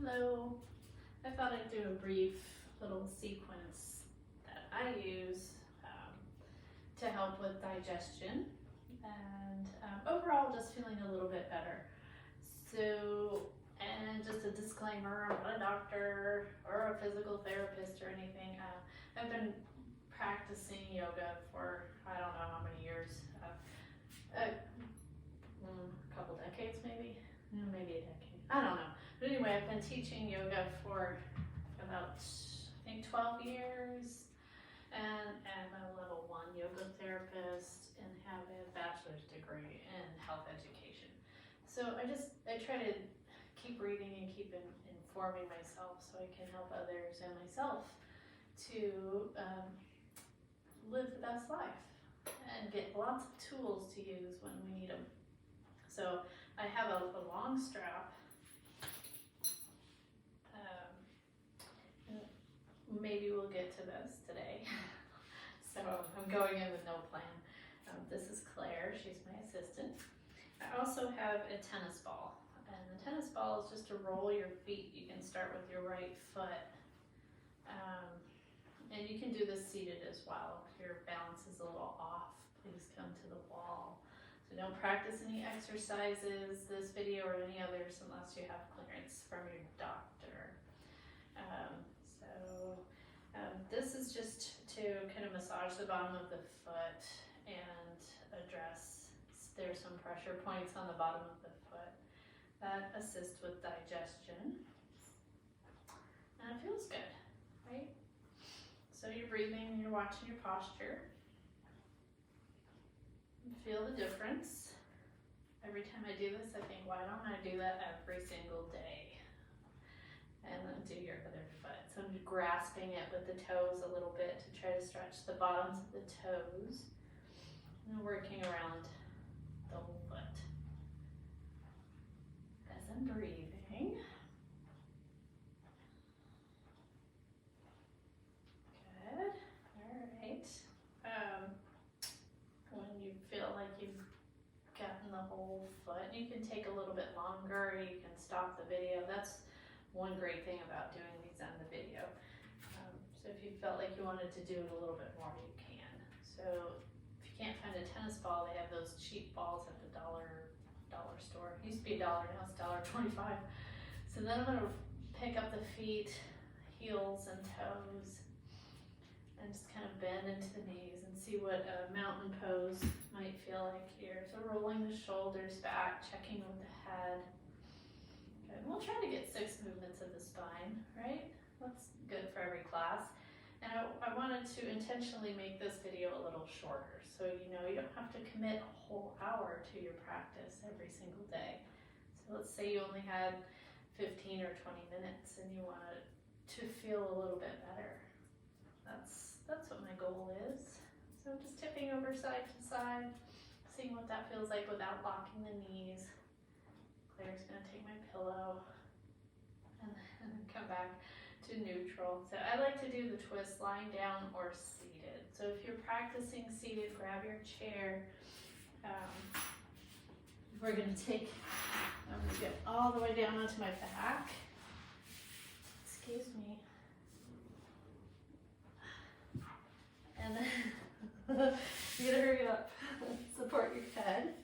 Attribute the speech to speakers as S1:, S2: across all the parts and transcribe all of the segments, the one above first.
S1: Hello. I thought I'd do a brief little sequence that I use to help with digestion and overall just feeling a little bit better. So, and just a disclaimer, I'm not a doctor or a physical therapist or anything. I've been practicing yoga for I don't know how many years, a couple decades maybe a decade, I don't know. But anyway, I've been teaching yoga for about, I think, 12 years, and I'm a level 1 yoga therapist and have a bachelor's degree in health education. So I try to keep reading and keep informing myself so I can help others and myself to live the best life and get lots of tools to use when we need them. So I have a long strap. Maybe we'll get to this today. So I'm going in with no plan. This is Claire, she's my assistant. I also have a tennis ball, and the tennis ball is just to roll your feet. You can start with your right foot, and you can do this seated as well. If your balance is a little off, please come to the wall. So don't practice any exercises, this video or any others, unless you have clearance from your doctor. This is just to kind of massage the bottom of the foot and address, there's some pressure points on the bottom of the foot that assist with digestion. And it feels good, right? So you're breathing, you're watching your posture. You feel the difference. Every time I do this, I think, why don't I do that every single day? And then do your other foot. So I'm grasping it with the toes a little bit to try to stretch the bottoms of the toes. And working around the whole foot. As I'm breathing. Good. Alright. When you feel like you've gotten the whole foot, you can take a little bit longer, you can stop the video. That's one great thing about doing these on the video. So if you felt like you wanted to do it a little bit more, you can. So if you can't find a tennis ball, they have those cheap balls at the dollar store. It used to be $1, now it's $1.25. So then I'm gonna pick up the feet, heels and toes, and just kind of bend into the knees and see what a mountain pose might feel like here. So rolling the shoulders back, checking with the head. And we'll try to get 6 movements of the spine, right? That's good for every class. And I wanted to intentionally make this video a little shorter, so you don't have to commit a whole hour to your practice every single day. So let's say you only had 15 or 20 minutes and you wanted to feel a little bit better. That's what my goal is. So just tipping over side to side, seeing what that feels like without locking the knees. Claire's gonna take my pillow and then come back to neutral. So I like to do the twist lying down or seated. So if you're practicing seated, grab your chair. I'm gonna get all the way down onto my back. Excuse me. And then you gotta hurry up. Support your head.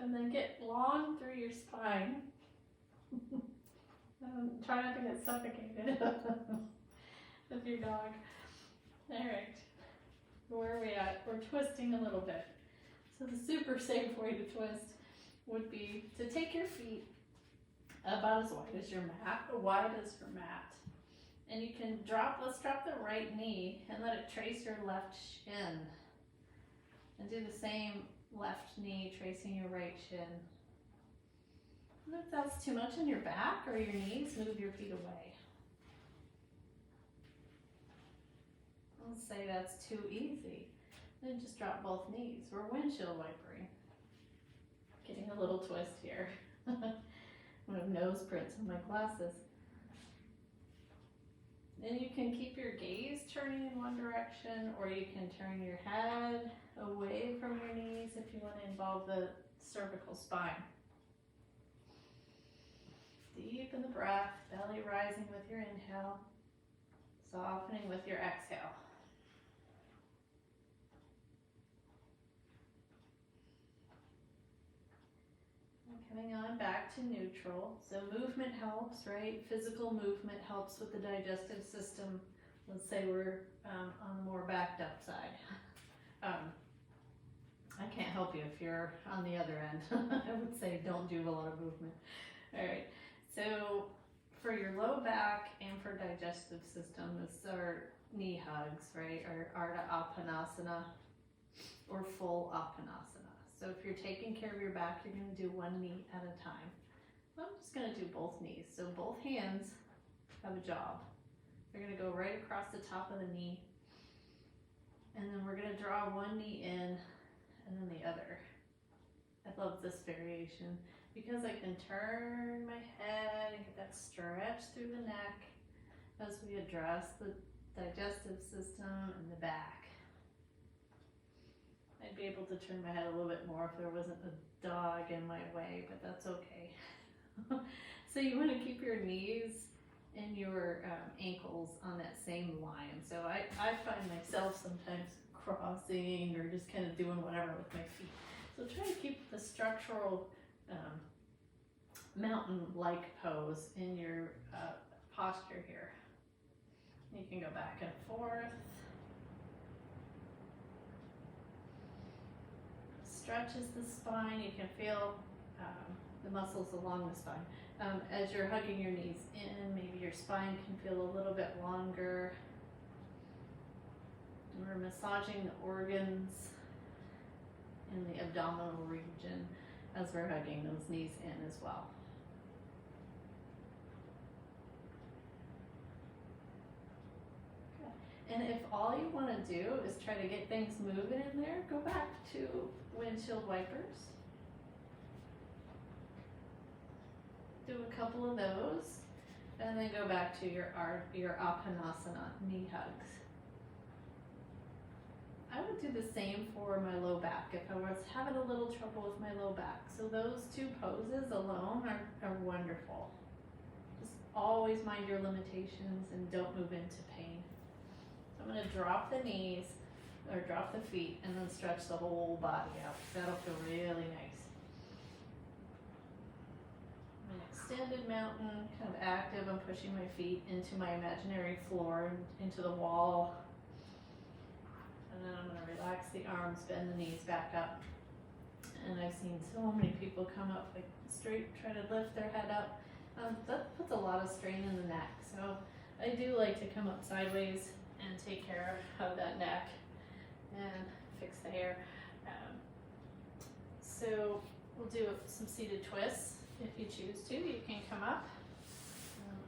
S1: And then get long through your spine. Try not to get suffocated with your dog. Alright, where are we at? We're twisting a little bit. So the super safe way to twist would be to take your feet about as wide as your mat, and you can let's drop the right knee and let it trace your left shin. And do the same left knee tracing your right shin. And if that's too much on your back or your knees, move your feet away. Let's say that's too easy. Then just drop both knees. We're windshield wipering. Getting a little twist here. I have nose prints on my glasses. Then you can keep your gaze turning in one direction, or you can turn your head away from your knees if you want to involve the cervical spine. Deepen the breath, belly rising with your inhale, softening with your exhale. And coming on back to neutral. So movement helps, right? Physical movement helps with the digestive system. Let's say we're on the more backed up side. I can't help you if you're on the other end. I would say don't do a lot of movement. All right, so for your low back and for digestive system, it's our knee hugs, right? Or Ardha Appanasana or full Appanasana. So if you're taking care of your back, you're gonna do one knee at a time. I'm just gonna do both knees. So both hands have a job. They're gonna go right across the top of the knee. And then we're gonna draw one knee in and then the other. I love this variation because I can turn my head and get that stretch through the neck as we address the digestive system and the back. I'd be able to turn my head a little bit more if there wasn't a dog in my way, but that's okay. So you want to keep your knees and your ankles on that same line. So I find myself sometimes crossing or just kind of doing whatever with my feet. So try to keep the structural mountain-like pose in your posture here. You can go back and forth. Stretches the spine. You can feel the muscles along the spine. As you're hugging your knees in, maybe your spine can feel a little bit longer. We're massaging the organs in the abdominal region as we're hugging those knees in as well. Okay. And if all you want to do is try to get things moving in there, go back to windshield wipers. Do a couple of those, and then go back to your Appanasana knee hugs. I would do the same for my low back if I was having a little trouble with my low back. So those two poses alone are wonderful. Just always mind your limitations and don't move into pain. So I'm going to drop the knees or drop the feet and then stretch the whole body out. That'll feel really nice. An extended mountain, kind of active. I'm pushing my feet into my imaginary floor and into the wall. And then I'm going to relax the arms, bend the knees back up. And I've seen so many people come up like straight, try to lift their head up. That puts a lot of strain in the neck. So I do like to come up sideways and take care of that neck and fix the hair. So we'll do some seated twists if you choose to. You can come up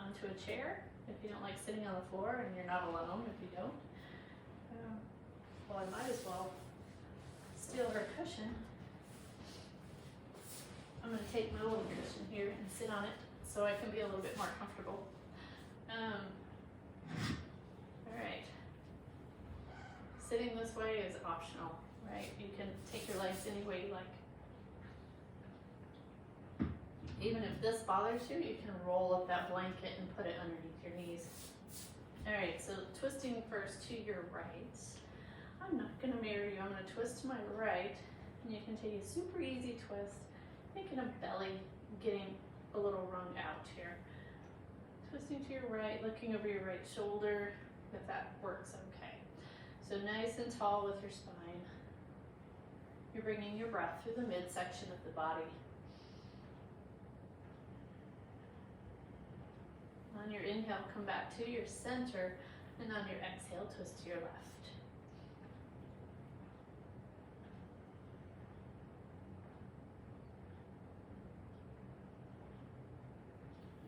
S1: onto a chair if you don't like sitting on the floor, and you're not alone if you don't. Well, I might as well steal her cushion. I'm going to take my little cushion here and sit on it so I can be a little bit more comfortable. All right. Sitting this way is optional, right? You can take your legs any way you like. Even if this bothers you, you can roll up that blanket and put it underneath your knees. All right, so twisting first to your right. I'm not going to mirror you. I'm going to twist to my right, and you can take a super easy twist, making a belly getting a little wrung out here. Twisting to your right, looking over your right shoulder, if that works okay. So nice and tall with your spine. You're bringing your breath through the midsection of the body. On your inhale, come back to your center, and on your exhale, twist to your left.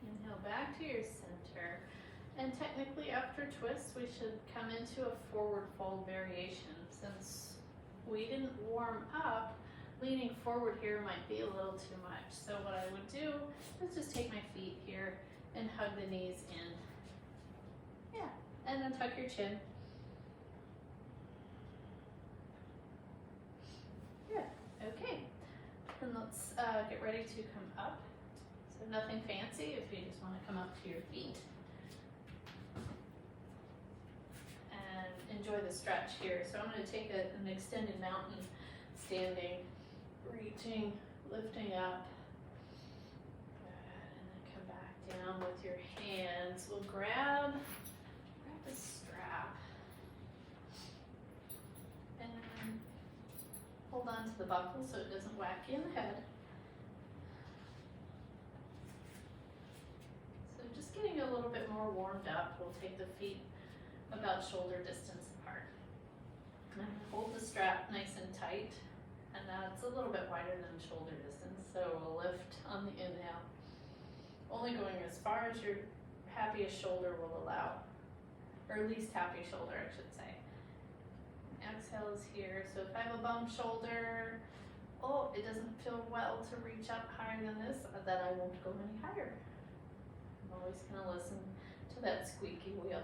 S1: Inhale back to your center, and technically after twists we should come into a forward fold variation. Since we didn't warm up, leaning forward here might be a little too much. So what I would do is just take my feet here and hug the knees in. Yeah, and then tuck your chin. Good, okay. Then let's get ready to come up. So So nothing fancy if you just want to come up to your feet. And enjoy the stretch here. So I'm going to take an extended mountain, standing, reaching, lifting up. Good. And then come back down with your hands. We'll grab the strap. And hold on to the buckle so it doesn't whack you in the head. So just getting a little bit more warmed up. We'll take the feet about shoulder distance apart. And hold the strap nice and tight. And that's a little bit wider than shoulder distance. So we'll lift on the inhale. Only going as far as your happiest shoulder will allow. Or least happy shoulder, I should say. Exhale is here. So if I have a bum shoulder, oh, it doesn't feel well to reach up higher than this, then I won't go any higher. I'm always going to listen to that squeaky wheel.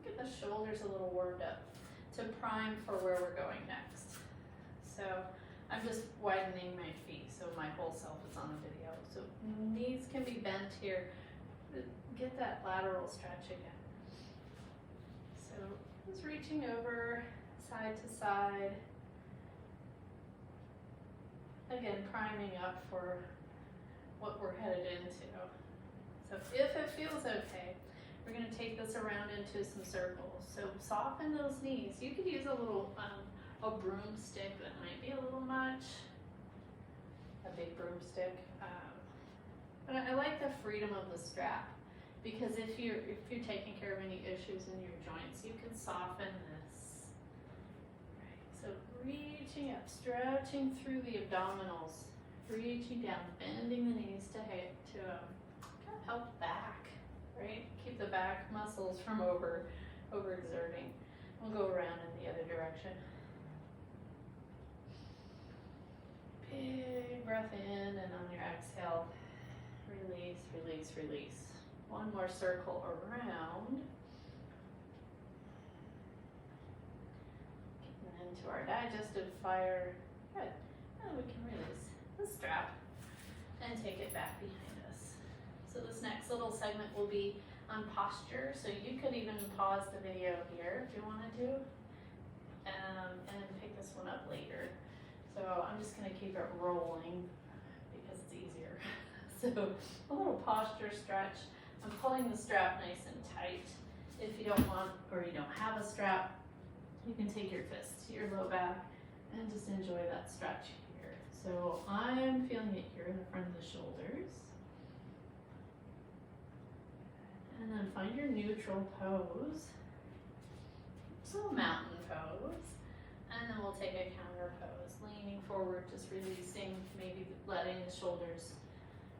S1: Get the shoulders a little warmed up to prime for where we're going next. So I'm just widening my feet so my whole self is on the video. So knees can be bent here. Get that lateral stretch again. So just reaching over side to side. Again, priming up for what we're headed into. So if it feels okay, we're going to take this around into some circles. So soften those knees. You could use a little, a broomstick. That might be a little much. A big broomstick. But I like the freedom of the strap, because if you're taking care of any issues in your joints, you can soften this. Right. So reaching up, stretching through the abdominals, reaching down, bending the knees to kind of help back. Right? Keep the back muscles from overexerting. We'll go around in the other direction. Big breath in, and on your exhale, release, release, release. One more circle around. Getting into our digestive fire. Good. And we can release the strap and take it back behind. So this next little segment will be on posture. So you could even pause the video here if you wanted to, and pick this one up later. So I'm just going to keep it rolling because it's easier. So a little posture stretch. I'm pulling the strap nice and tight. If you don't want, or you don't have a strap, you can take your fist to your low back and just enjoy that stretch here. So I'm feeling it here in the front of the shoulders. And then find your neutral pose. So mountain pose. And then we'll take a counter pose. Leaning forward, just releasing, maybe letting the shoulders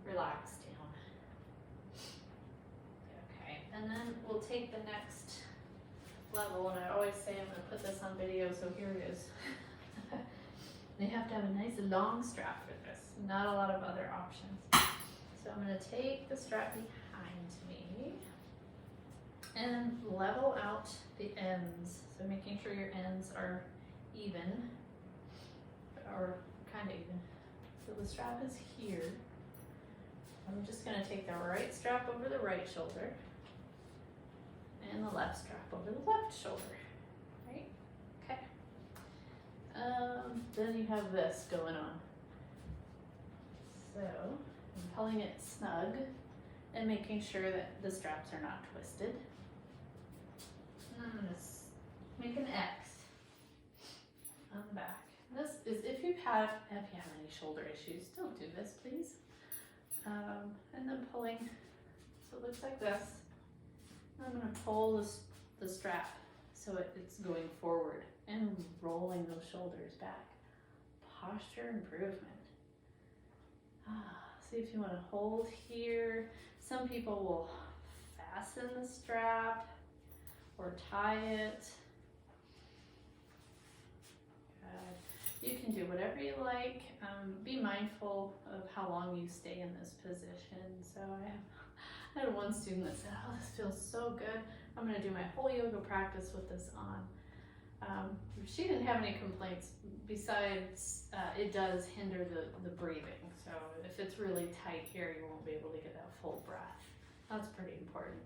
S1: relax down. Okay, and then we'll take the next level. And I always say I'm going to put this on video, so here it is. You have to have a nice long strap for this. Not a lot of other options. So I'm going to take the strap behind me and level out the ends. So making sure your ends are even, or kind of even. So the strap is here. I'm just going to take the right strap over the right shoulder and the left strap over the left shoulder. Right? Okay. Then you have this going on. So I'm pulling it snug and making sure that the straps are not twisted. And I'm going to make an X on the back. This is if you have any shoulder issues, don't do this, please. And then pulling, so it looks like this. I'm going to pull the strap so it's going forward and rolling those shoulders back. Posture improvement. See if you want to hold here. Some people will fasten the strap or tie it. You can do whatever you like. Be mindful of how long you stay in this position. So I had one student that said, oh, this feels so good. I'm going to do my whole yoga practice with this on. She didn't have any complaints besides it does hinder the breathing. So if it's really tight here, you won't be able to get that full breath. That's pretty important.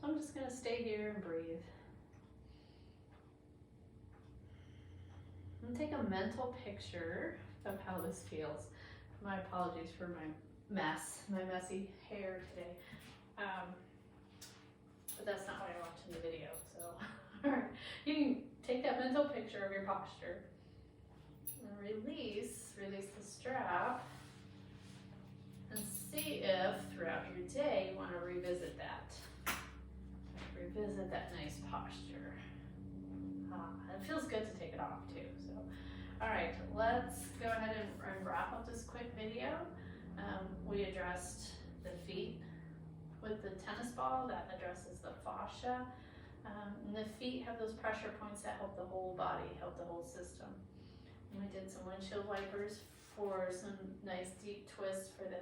S1: So I'm just gonna stay here and breathe. And take a mental picture of how this feels. My apologies for my messy hair today. But that's not what I watched in the video, so. All right, you can take that mental picture of your posture and release the strap and see if throughout your day you want to revisit that. Revisit that nice posture. It feels good to take it off too, so. All right, let's go ahead and wrap up this quick video. We addressed the feet with the tennis ball, that addresses the fascia. And the feet have those pressure points that help the whole body, help the whole system. And we did some windshield wipers for some nice deep twists for the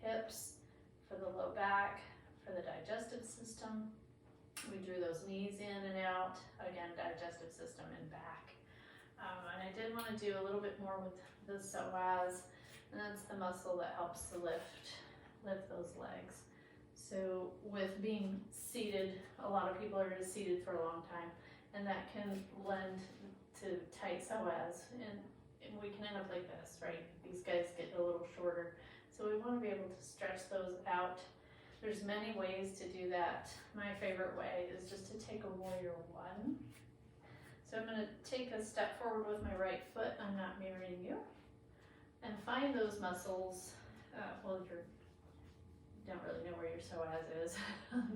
S1: hips, for the low back, for the digestive system. We drew those knees in and out, again, digestive system and back. And I did want to do a little bit more with the psoas, and that's the muscle that helps to lift those legs. So with being seated, a lot of people are just seated for a long time, and that can lend to tight psoas, and we can end up like this, right? These guys get a little shorter. So we want to be able to stretch those out. There's many ways to do that. My favorite way is just to take a warrior one. So I'm going to take a step forward with my right foot. I'm not mirroring you. And find those muscles. You don't really know where your psoas is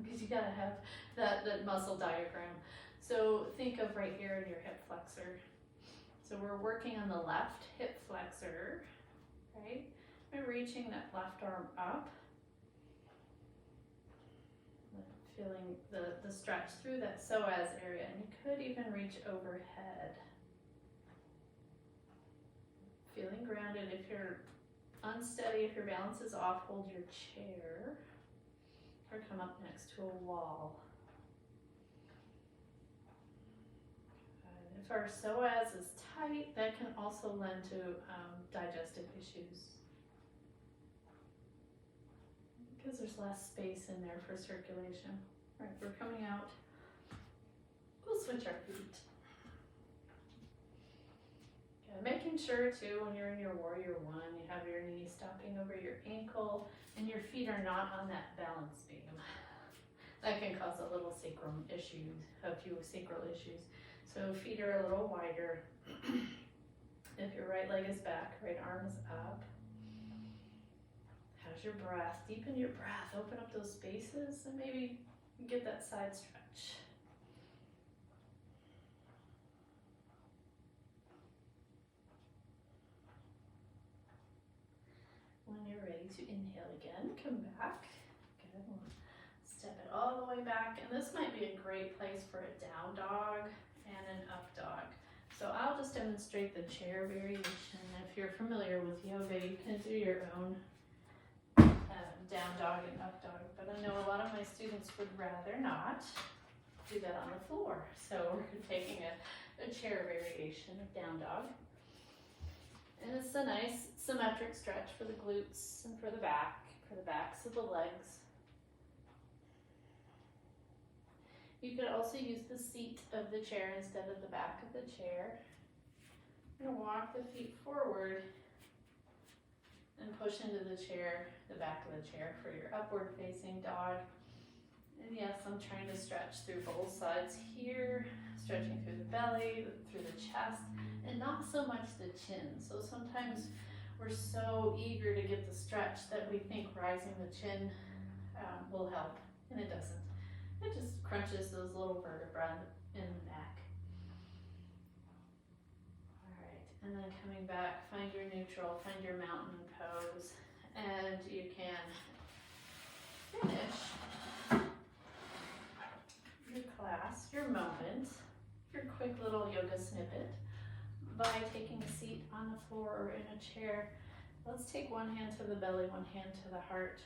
S1: because you gotta have that muscle diagram. So think of right here in your hip flexor. So we're working on the left hip flexor, right? We're reaching that left arm up. Feeling the stretch through that psoas area, and you could even reach overhead. Feeling grounded. If you're unsteady, if your balance is off, hold your chair or come up next to a wall. If our psoas is tight, that can also lend to digestive issues because there's less space in there for circulation. All right, we're coming out. We'll switch our feet. Making sure too, when you're in your warrior one, you have your knee stopping over your ankle and your feet are not on that balance beam. That can cause a little sacrum issues, a few sacral issues. So feet are a little wider. If your right leg is back, right arm is up. How's your breath? Deepen your breath, open up those spaces, and maybe get that side stretch. When you're ready to inhale again, come back. Good. Step it all the way back. And this might be a great place for a down dog and an up dog. So I'll just demonstrate the chair variation. If you're familiar with yoga, you can do your own down dog and up dog. But I know a lot of my students would rather not do that on the floor. So we're taking a chair variation of down dog. And it's a nice symmetric stretch for the glutes and for the backs of the legs. You could also use the seat of the chair instead of the back of the chair. You're going to walk the feet forward and push into the chair, the back of the chair for your upward facing dog. And yes, I'm trying to stretch through both sides here, stretching through the belly, through the chest, and not so much the chin. So sometimes we're so eager to get the stretch that we think rising the chin will help, and it doesn't. It just crunches those little vertebrae in the neck. All right, and then coming back, find your neutral, find your mountain pose, and you can finish your class, your moment, your quick little yoga snippet by taking a seat on the floor or in a chair. Let's take one hand to the belly, one hand to the heart,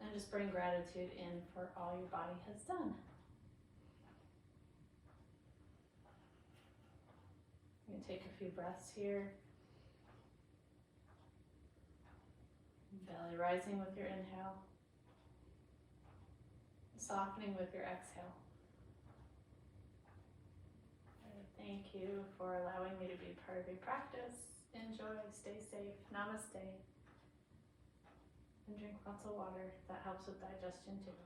S1: and just bring gratitude in for all your body has done. Take a few breaths here. Belly rising with your inhale. Softening with your exhale. Thank you for allowing me to be part of your practice. Enjoy, stay safe. Namaste. And drink lots of water. That helps with digestion too.